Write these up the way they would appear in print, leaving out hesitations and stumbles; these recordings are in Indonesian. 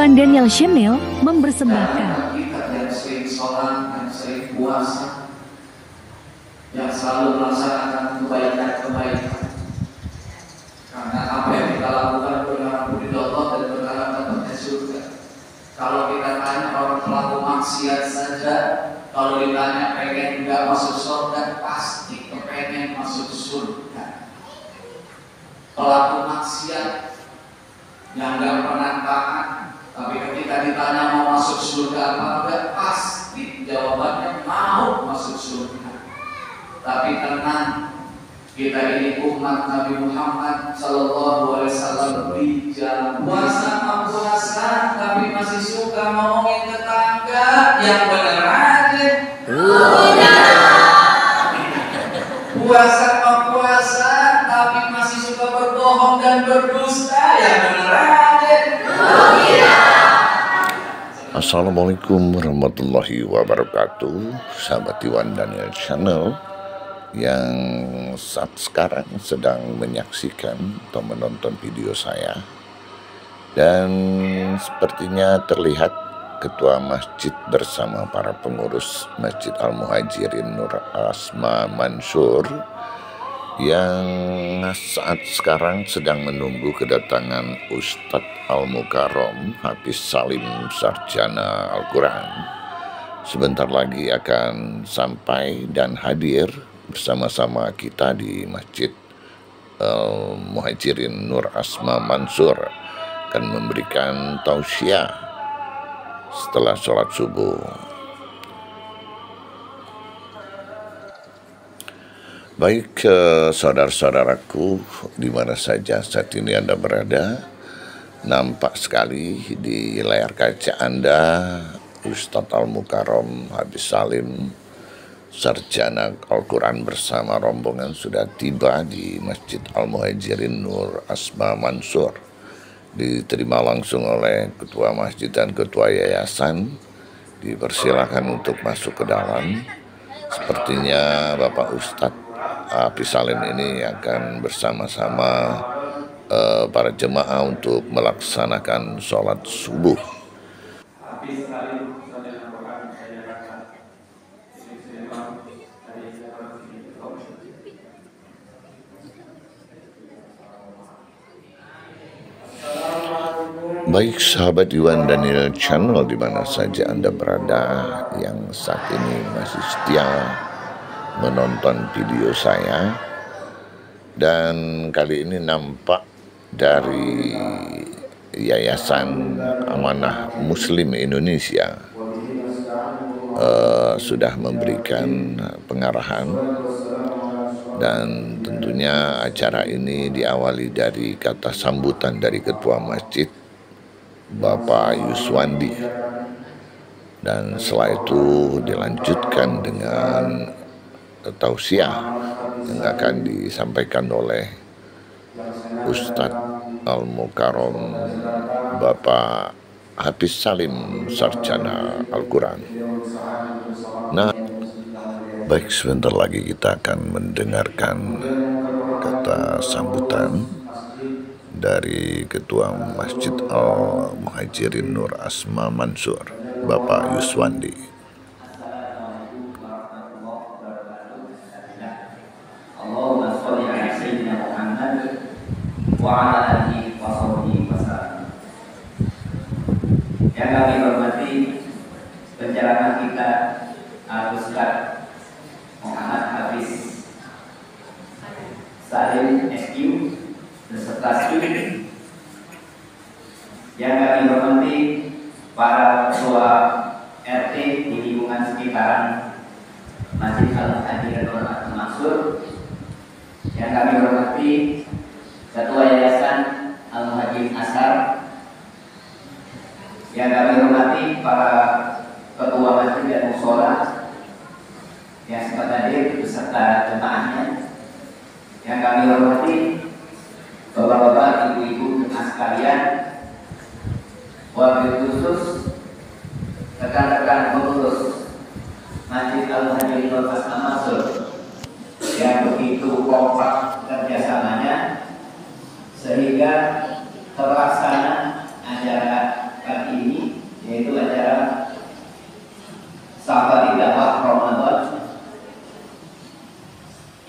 Iwan Daniel Channel mempersembahkan. Kita yang sering sholat, yang sering puasa, yang selalu melaksanakan kebaikan-kebaikan. Karena apa yang kita lakukan berharap ridho Allah dan berharap dapatnya surga. Kalau kita tanya orang pelaku maksiat saja, kalau ditanya pengen nggak masuk surga, pasti kepengen masuk surga. Pelaku maksiat yang nggak pernah taat, tapi ketika ditanya mau masuk surga apa enggak, pasti jawabannya mau masuk surga. Tapi tenang, kita ini umat Nabi Muhammad Sallallahu Alaihi Wasallam bijak. Puasa, tapi masih suka ngomongin tetangga yang benar aja. Puasa, tapi masih suka berbohong dan berdusta yang benar aja. Assalamualaikum warahmatullahi wabarakatuh. Sahabat Iwan Daniel Channel yang saat sekarang sedang menyaksikan atau menonton video saya, dan sepertinya terlihat ketua masjid bersama para pengurus Masjid Al-Muhajirin Nur Asma Mansur yang saat sekarang sedang menunggu kedatangan Ustadz Al-Mukarram Hafiz Salim Sarjana Al-Quran. Sebentar lagi akan sampai dan hadir bersama-sama kita di Masjid Al-Muhajirin Nur Asma Mansur, akan memberikan tausiah setelah sholat subuh. Baik, saudara-saudaraku, di mana saja saat ini Anda berada, nampak sekali di layar kaca Anda Ustadz Al-Mukarram Hafiz Salim Sarjana Al-Quran bersama rombongan sudah tiba di Masjid Al-Muhajirin Nur Asma Mansur. Diterima langsung oleh ketua masjid dan ketua yayasan. Dipersilakan untuk masuk ke dalam. Sepertinya Bapak Ustadz Hafiz Salim ini akan bersama-sama para jemaah untuk melaksanakan sholat subuh. Baik sahabat Iwan Daniel Channel di mana saja Anda berada yang saat ini masih setia menonton video saya, dan kali ini nampak dari Yayasan Amanah Muslim Indonesia sudah memberikan pengarahan, dan tentunya acara ini diawali dari kata sambutan dari ketua masjid Bapak Yuswandi, dan setelah itu dilanjutkan dengan tausiah yang akan disampaikan oleh Ustadz Al-Mukarram Bapak Hafiz Salim Sarjana Al-Quran. Nah, baik, sebentar lagi kita akan mendengarkan kata sambutan dari Ketua Masjid Al-Muhajirin Nur Asma Mansur, Bapak Yuswandi. Allahumma sholli ala sayyidina Muhammad wa ala alihi wa sahbihi wasallam. Yang kami hormati penceramah kita Ustadz Muhammad Hafiz Salim SQ beserta studi. Yang kami hormati para ketua RT di lingkungan sekitaran Masjid Al-Muhajirin Nur Asma Mansur. Yang kami hormati Ketua Yayasan Al-Muhajirin Ashar. Yang kami hormati para ketua masjid dan mushola yang sempat hadir beserta jemaahnya. Yang kami hormati bapak-bapak, ibu-ibu, jemaah sekalian, wabil khusus rekan-rekan pengurus Masjid Al-Muhajirin Nur Asma Mansur yang begitu kompak kerjasamanya sehingga terlaksana acara kali yaitu acara Sahabat Dakwah Ramadan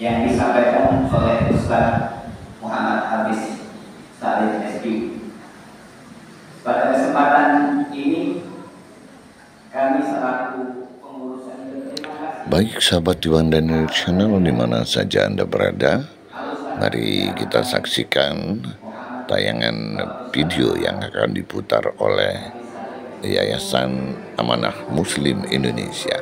yang disampaikan oleh Ustaz Muhammad Hafiz Salim SQ. Pada kesempatan ini kami selaku pengurusan berterima kasih. Baik sahabat Iwan Daniel Channel di mana saja Anda berada, mari kita saksikan tayangan video yang akan diputar oleh Yayasan Amanah Muslim Indonesia.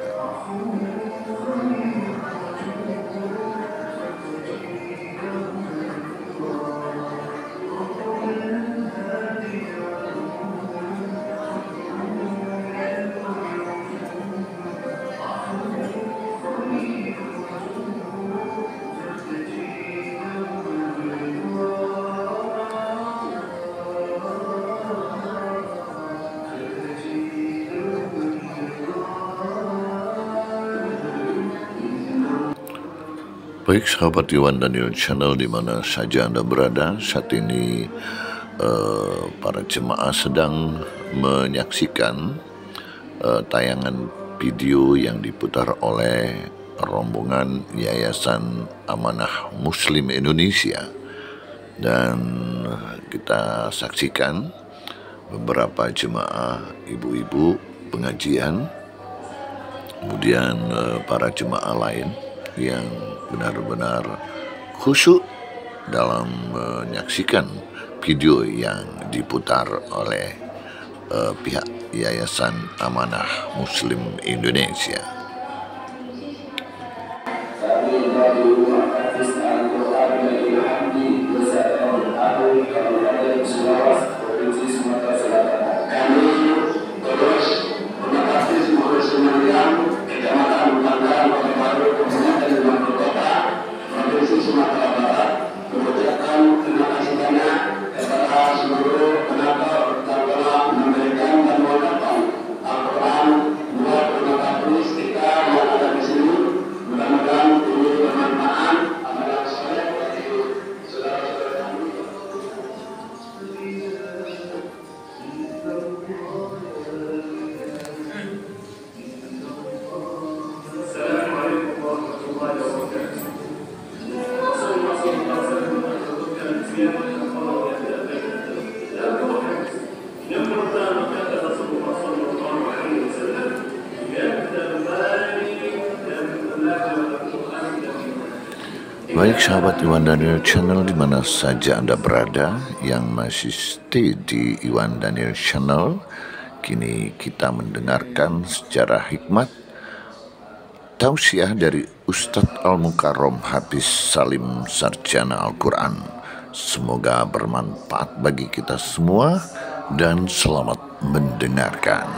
Baik sahabat Iwan Daniel Channel di mana saja Anda berada, saat ini para jemaah sedang menyaksikan tayangan video yang diputar oleh rombongan Yayasan Amanah Muslim Indonesia, dan kita saksikan beberapa jemaah ibu-ibu pengajian, kemudian para jemaah lain yang benar-benar khusyuk dalam menyaksikan video yang diputar oleh pihak Yayasan Amanah Muslim Indonesia. Baik sahabat Iwan Daniel Channel di mana saja Anda berada yang masih stay di Iwan Daniel Channel, kini kita mendengarkan secara hikmat tausiah dari Ustadz Al-Mukarram Hafiz Salim Sarjana Al-Quran. Semoga bermanfaat bagi kita semua dan selamat mendengarkan.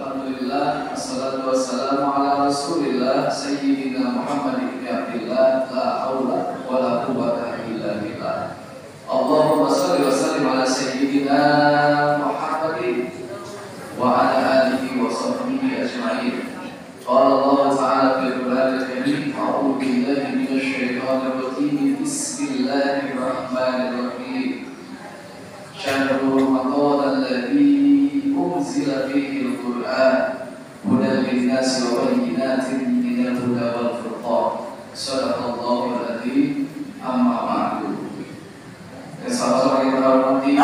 Alhamdulillah, assalatu wassalamu ala rasulillah Sayyidina Muhammad ibn Abdillah, la hawla wa la quwwata illa billah. Allahumma salli wa sallim ala Sayyidina Muhammadin wa ala alihi wa sahbihi ajma'in. Qala Allah ta'ala fil Qur'an al-Karim, a'udzu billahi minasy syaithanir rajim, bismillahirrahmanirrahim. Syahrul Ramadan alladzi unzila fihi al-Qur'an hudan lin-nasi wa bayyinatin minal huda wal furqan. Shadaqallahul adzim. Amma ba'du. Sahabat yang terhormati,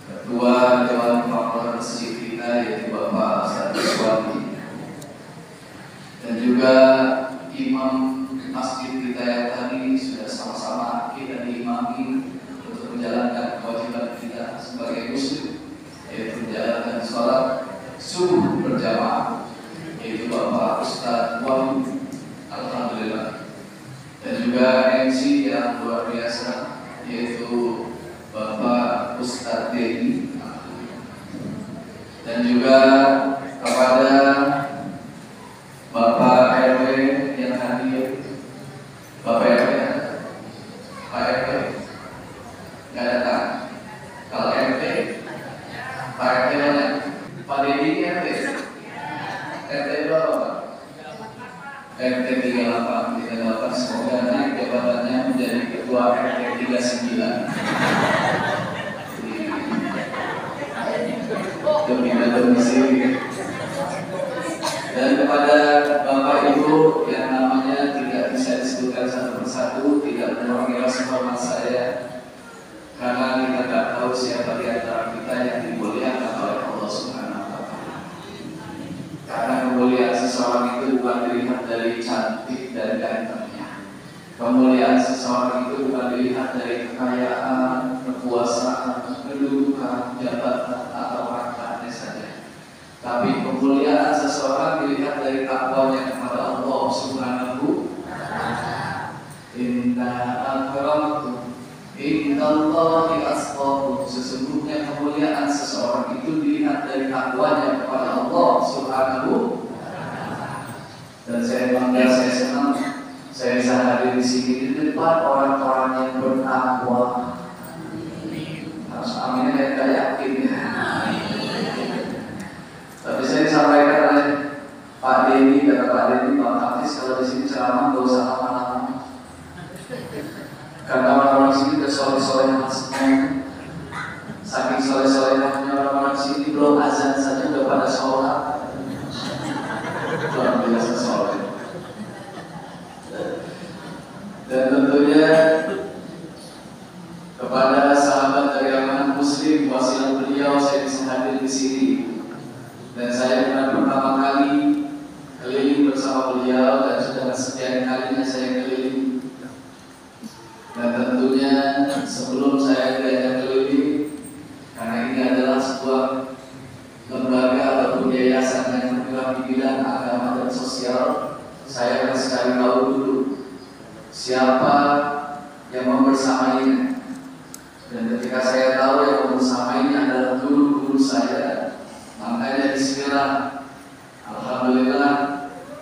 Ketua Dewan Pengurus Masjid kita yaitu Bapak Ustadz Iswandi, dan juga imam masjid kita yang tadi sudah sama-sama kita diimami untuk menjalankan kewajiban kita sebagai muslim, yaitu menjalankan sholat subuh berjamaah, yaitu Bapak Ustadz Wahyu, alhamdulillah, dan juga MC yang luar biasa yaitu Bapak Ustadz Dedi, dan juga kepada Bapak RW yang hadir. Bapak RW, Pak RW nggak datang. Kalau RT, Pak RT mana? Pak Dedi RT. RT berapa? RT 38, semoga naik jabatannya menjadi Ketua RT 39. Demi indallahi atqakum, sesungguhnya kemuliaan seseorang itu dilihat dari takwanya kepada Allah Subhanahu. Dan saya bangga, saya senang saya bisa hadir di sini di depan orang-orang yang bertakwa. Harus amin, saya tidak yakin ya. Tapi saya disampaikan oleh Pak Denny, kata Pak Denny, Pak Hafiz, kalau di sini ceramah nggak usah lama-lama. Karena orang-orang sini udah soleh-soleh semua. Saking soleh-solehnya orang-orang sini belum azan saja udah pada sholat. Luar biasa soleh. Dan tentunya kepada sahabat dari amanah muslim, wasilah beliau saya bisa hadir di sini. Dan saya pertama kali keliling bersama beliau dan sudah sekian kalinya saya keliling. Dan tentunya sebelum saya diajak keliling, karena ini adalah sebuah lembaga atau yayasan yang bergerak di bidang agama dan sosial, saya harus cari tahu dulu siapa yang membersamainya. Dan ketika saya tahu yang membersamainya adalah guru-guru saya, makanya disinilah alhamdulillah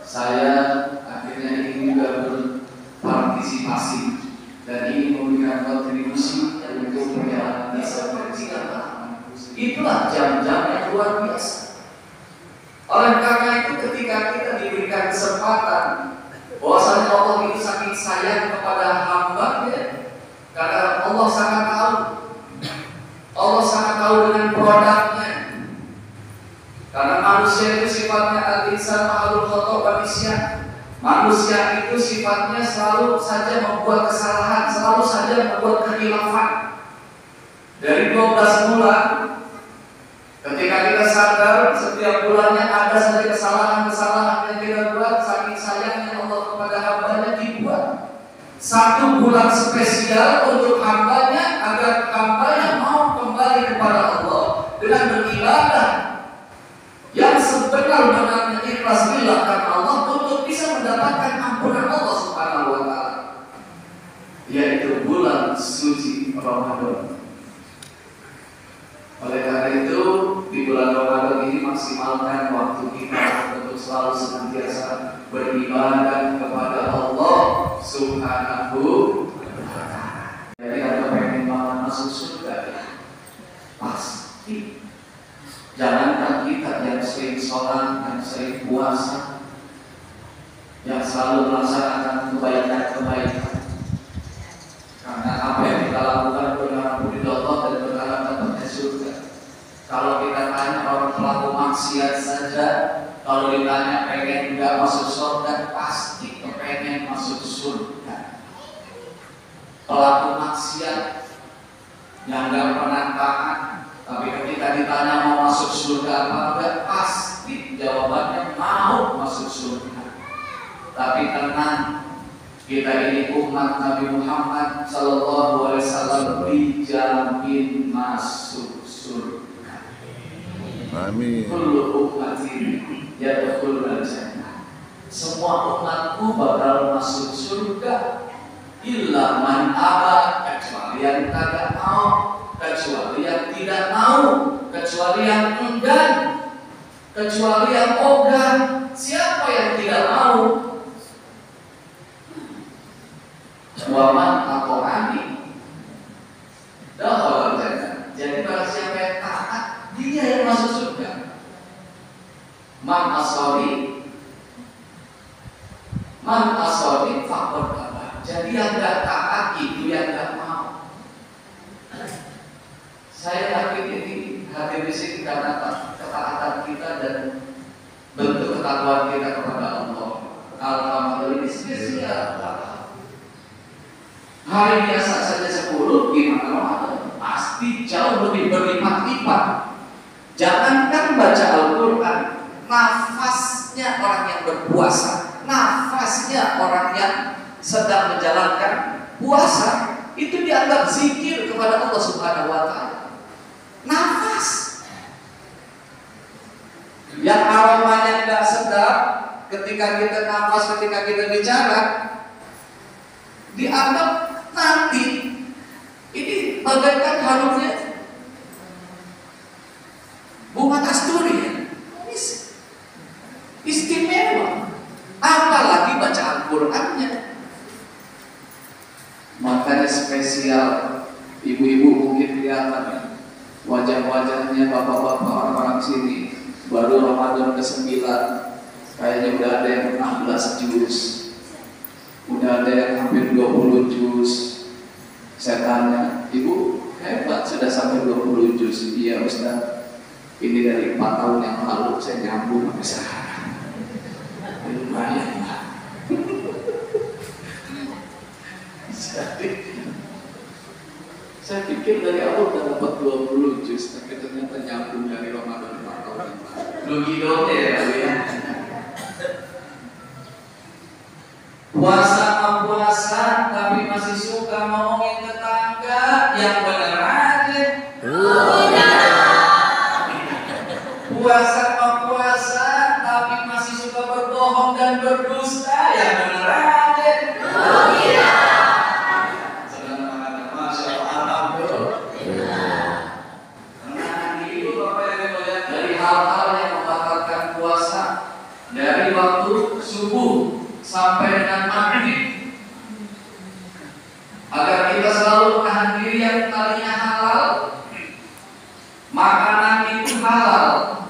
saya akhirnya ingin juga berpartisipasi dan ingin memberikan kontribusi untuk perjalanan desa berwisata. Itulah jam-jam yang luar biasa. Oleh karena itu ketika kita diberikan kesempatan bahwasanya Allah itu saking sayang kepada hamba-Nya, karena Allah sangat tahu, Allah sangat tahu dengan produknya. Karena manusia itu sifatnya al-insan ma'alul khata' wa nisyan. Manusia itu sifatnya selalu saja membuat kesalahan, selalu saja membuat kekhilafan. Dari 12 bulan, ketika kita sadar setiap bulannya ada saja kesalahan-kesalahan yang kita buat, saking sayangnya Allah kepada hamba-Nya dibuat satu bulan spesial untuk hamba-Nya, agar hamba-Nya mau kembali kepada Allah dengan beribadah yang sebenar-benarnya ikhlas lillah karena Allah, untuk bisa mendapatkan ampunan Allah Subhanahu wa taala, yaitu bulan suci Ramadan. Oleh karena itu di bulan Ramadan ini maksimalkan waktu kita untuk selalu senantiasa beribadah kepada Allah Subhanahu wa taala. Jadi kalau pengen banget masuk surga, pasti jangankan kita yang sering sholat, yang sering puasa, yang selalu melaksanakan kebaikan-kebaikan. Karena apa yang kita lakukan berharap ridho Allah dan berharap dapatnya surga. Kalau kita tanya orang pelaku maksiat saja, kalau ditanya pengen nggak masuk surga, pasti kepengen masuk surga. Pelaku maksiat yang nggak pernah taat, tapi ketika ditanya mau masuk surga apa enggak, pasti jawabannya mau masuk surga. Tapi tenang, kita ini umat Nabi Muhammad Sallallahu Alaihi Wasallam dijamin masuk surga. Amin. Kullu ummatin yadkhulul jannah. Semua umatku bakal masuk surga, illa man aba, kecuali yang tidak mau, kecuali yang tidak mau, kecuali yang enggan, kecuali yang ogah. Siapa yang tidak mau? Waman atau ani dakhalal jannah. Jadi barang siapa yang taat, dia yang masuk surga. Man aswabi faqad aba. Jadi yang tidak taat itu yang tidak mau. Saya yakin ini hadir di sini karena ketaatan kita dan bentuk ketakwaan kita kepada Allah. Alhamdulillah ini spesial. Hari biasa saja 10, gimana Ramadan? Pasti jauh lebih berlipat-lipat. Jangankan baca Al-Quran, nafasnya orang yang berpuasa, nafasnya orang yang sedang menjalankan puasa, itu dianggap zikir kepada Allah Subhanahu wa taala. Nafas yang aromanya tidak sedap ketika kita nafas, ketika kita bicara, dianggap nanti ini bagaikan harumnya bunga kasturi ya. Istimewa. Apalagi baca Al-Qur'annya. Makanya spesial ibu-ibu mungkin kelihatan wajah-wajahnya bapak-bapak orang-orang sini baru Ramadan ke-9 kayaknya udah ada yang 16 juz, udah ada yang hampir 20 juz. Saya tanya, ibu hebat sudah sampai 20 juz. Iya Ustaz, ini dari 4 tahun yang lalu saya nyambung sampai sekarang. Lumayan lah. Saya pikir dari awal udah dapat 20 juz, tapi ternyata nyambung dari Ramadan 4 tahun yang lalu. Rugi dong ya. Puasa puasa tapi masih suka ngomongin tetangga, yang bener aja. Puasa tapi masih suka berbohong dan berdusta, yang bener aja. Masya Allah. Itu Bapak yang melihat dari hal-hal yang membatalkan puasa dari waktu subuh sampai dengan maghrib, agar kita selalu menahan diri yang tadinya halal. Makanan itu halal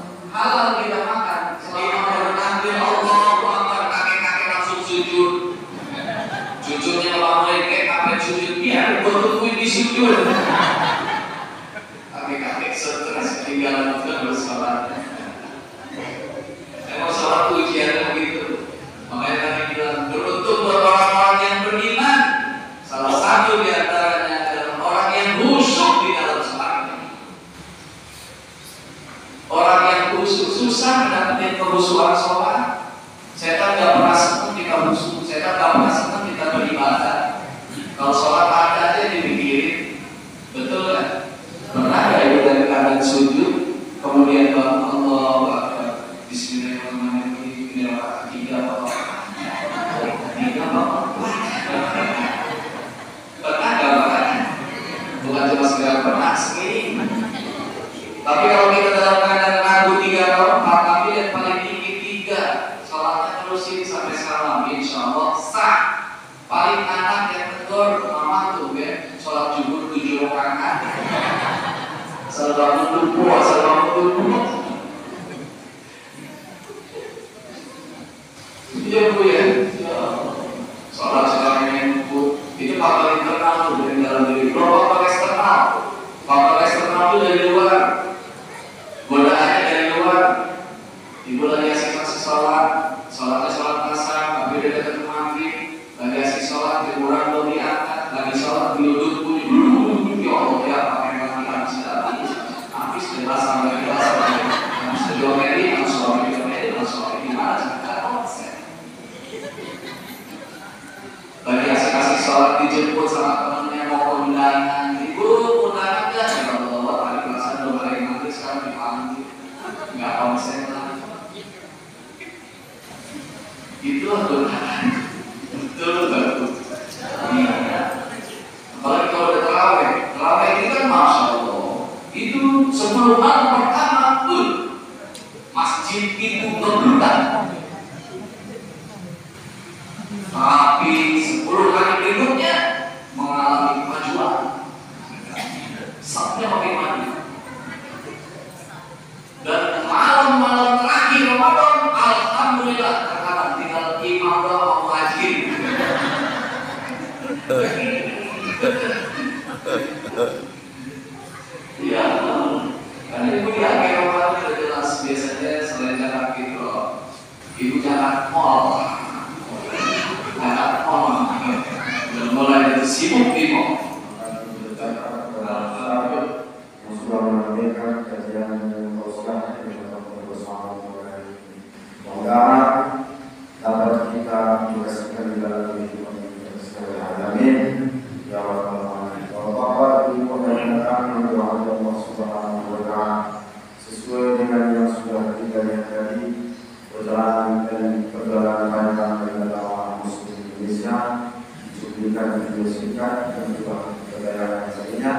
kita makan selama bertakbir Allahu Akbar, kakek-kakek langsung sujud. Sujudnya Bapak kayak kakek sujud, biar gua tungguin di sujud. Kakek-kakek stres ketinggalan terus sholat. Emang sholat ujiannya begitu. Makanya kami bilang beruntung buat orang-orang yang beriman. Salah satu di antaranya adalah orang yang khusyuk di dalam sholat. Orang yang khusyuk, susah mendapatkan kehusuan sholat. Setan gak pernah senang kita khusyuk, setan gak pernah senang kita beribadah. Kalau sholat ada aja dipikirin, betul kan? Pernah gak ibu dari keadaan sujud, kemudian bangun Allahu Akbar, Bismillahirrahmanirrahim, ini rakaat 3 Bapak. Pernah gak Bapak? Bukan cuma sekedar pernah segini. Tapi kalau kita dalam keadaan ragu 3 rakaat, tapi yang paling tinggi 3, sholatnya terusin sampai salam, insya Allah sah. Paling anak yang tegur, mama tuh ya, sholat zuhur 7 rakaat. Selalu dulu. Iya Bu ya. Sholat sekarang yang Bu, itu faktor internal tuh dari dalam diri. Kalau faktor eksternal, itu dari luar. Godaannya dari luar. Ibu lagi asik-asik sholatnya sholat asar, tapi udah dekat maghrib, lagi asik sholat, jemuran belum diangkat, lagi sholat duduk ya Allah ya, pakai lagi habis jelas sampai jelas, habis diomeli, langsung gimana cara? Lagi asik-asik sholat dijemput sama temennya mau undangan, ibu undangan gak? Ya Allah, hari puasa belum hari maghrib sekarang dipanggil, nggak konsen lah. Itulah godaan. Betul. Iya. Apalagi kalau udah terawih ini kan masya Allah. Itu 10 malam pertama masjid itu bergerak. Tapi 10 hari berikutnya mengalami kemajuan. Sampai makin maju. Dan malam-malam terakhir Ramadan, alhamdulillah terkadang tinggal imam doang wajib. Iya, karena ibu di akhir Ramadan sudah jelas biasanya selain jalan gitu, ibu jalan mall, dan mulai sibuk di mall. Sudah menyampaikan kajian Ustaz bersama mudah-mudahan dapat kita jelaskan di dalam kehidupan kita sekalian. Amin. Ya Rabbal Alamin. Bapak Ibu mendengarkan doa Allah Subhanahu wa Ta'ala sesuai dengan yang sudah kita lihat tadi, perjalanan panjang dari dakwah Muslim Indonesia, cuplikan video singkat dan juga perjalanan lainnya.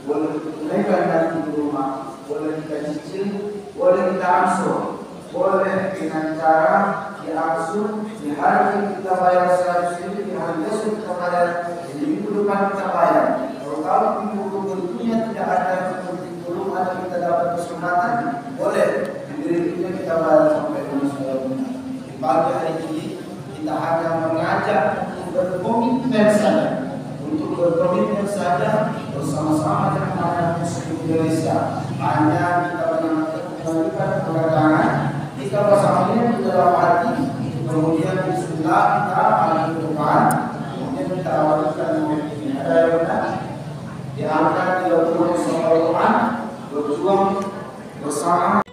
boleh tunaikan nanti di rumah, boleh kita cicil, boleh kita ansur, boleh dengan cara diangsur di hari kita bayar 100 ribu, di hari besok kita bayar, di minggu depan kita bayar. Kalau minggu berikutnya tidak ada seperti belum ada kita dapat kesempatan, boleh di berikutnya kita bayar sampai dengan selesai. Di pagi hari ini kita hanya mengajak untuk berkomitmen saja, bersama-sama dengan masyarakat Muslim Indonesia. Hanya kita menyampaikan kedatangan kita bersamanya di dalam hati, kemudian Bismillah kita maju ke depan, kemudian kita awalkan ini. Ada yang benar? Diangkat 30 Quran, berjuang bersama.